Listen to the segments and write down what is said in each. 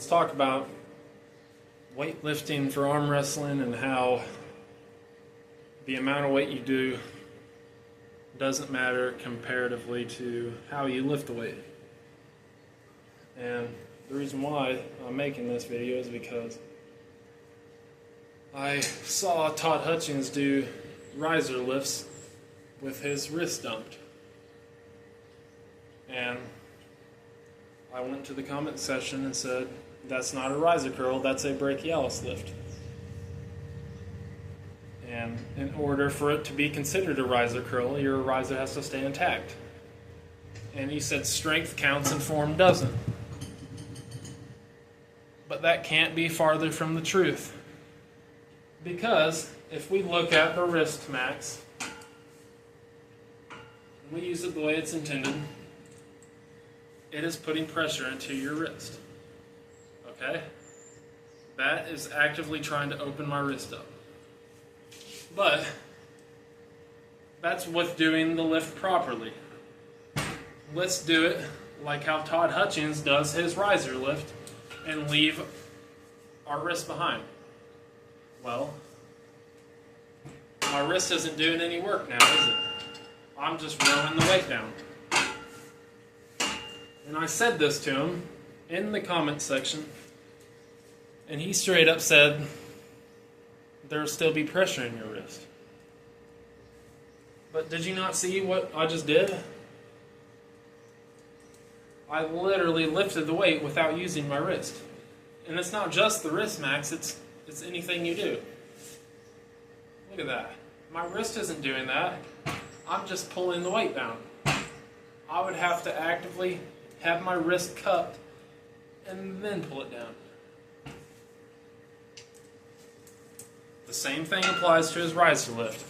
let's talk about weightlifting for arm wrestling and how the amount of weight you do doesn't matter comparatively to how you lift the weight. And the reason why I'm making this video is because I saw Todd Hutchings do riser lifts with his wrist dumped. And I went to the comment section and said, that's not a riser curl, that's a brachialis lift. And in order for it to be considered a riser curl, your riser has to stay intact. And he said strength counts and form doesn't. But that can't be farther from the truth. Because if we look at the wrist max, we use it the way it's intended, it is putting pressure into your wrist. Okay? That is actively trying to open my wrist up. But that's with doing the lift properly. Let's do it like how Todd Hutchings does his riser lift and leave our wrist behind. Well, my wrist isn't doing any work now, is it? I'm just rowing the weight down. And I said this to him in the comment section, and he straight up said, there'll still be pressure in your wrist. But did you not see what I just did? I literally lifted the weight without using my wrist. And it's not just the wrist max, it's anything you do. Look at that. My wrist isn't doing that. I'm just pulling the weight down. I would have to actively have my wrist cupped and then pull it down. The same thing applies to his riser lift.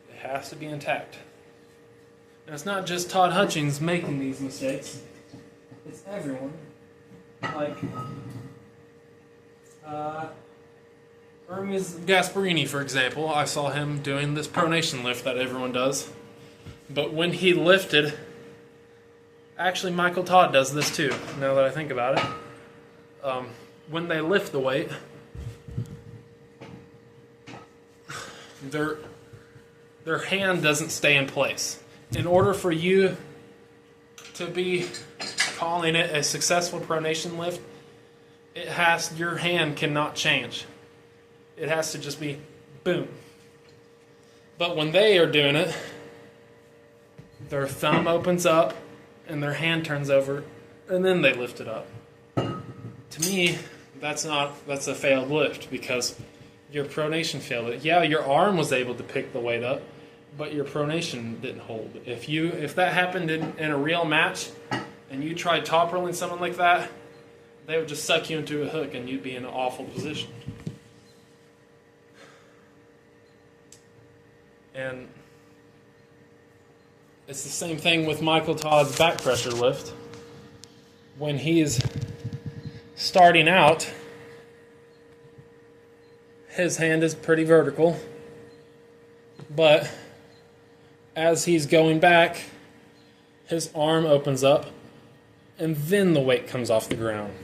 It has to be intact. And it's not just Todd Hutchings making these mistakes. It's everyone. Like Hermes Gasparini, for example. I saw him doing this pronation lift that everyone does. But when he lifted, actually Michael Todd does this too, now that I think about it. When they lift the weight, their hand doesn't stay in place. In order for you to be calling it a successful pronation lift, your hand cannot change. It has to just be boom. But when they are doing it, their thumb opens up and their hand turns over and then they lift it up. To me, that's a failed lift because your pronation failed it. Yeah, your arm was able to pick the weight up, but your pronation didn't hold. If that happened in a real match and you tried top rolling someone like that, they would just suck you into a hook and you'd be in an awful position. And it's the same thing with Michael Todd's back pressure lift. When he's starting out, his hand is pretty vertical, but as he's going back, his arm opens up, and then the weight comes off the ground.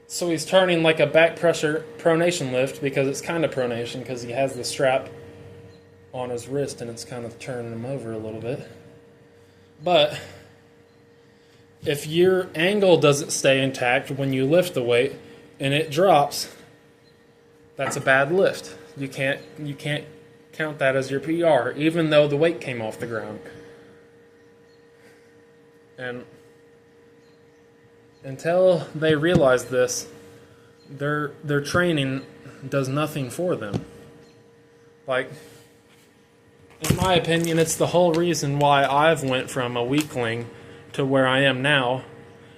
So he's turning like a back pressure pronation lift, because it's kind of pronation, because he has the strap on his wrist, and it's kind of turning him over a little bit. But if your angle doesn't stay intact when you lift the weight, and it drops, that's a bad lift. You can't count that as your PR, even though the weight came off the ground. And until they realize this, their training does nothing for them. Like, in my opinion, it's the whole reason why I've went from a weakling to where I am now,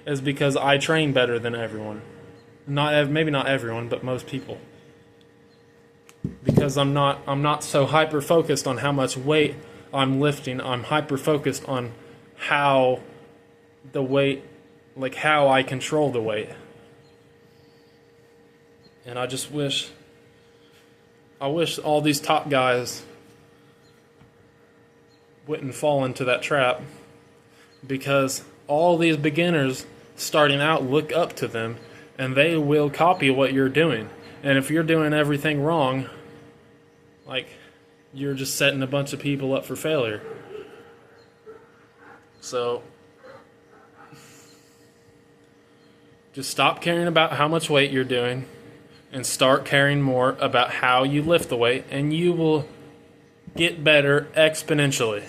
is because I train better than everyone. Maybe not everyone, but most people. Because I'm not so hyper focused on how much weight I'm lifting. I'm hyper focused on how the weight, like how I control the weight. And I wish all these top guys wouldn't fall into that trap, because all these beginners starting out look up to them, and they will copy what you're doing. And if you're doing everything wrong, like, you're just setting a bunch of people up for failure. So just stop caring about how much weight you're doing and start caring more about how you lift the weight, and you will get better exponentially.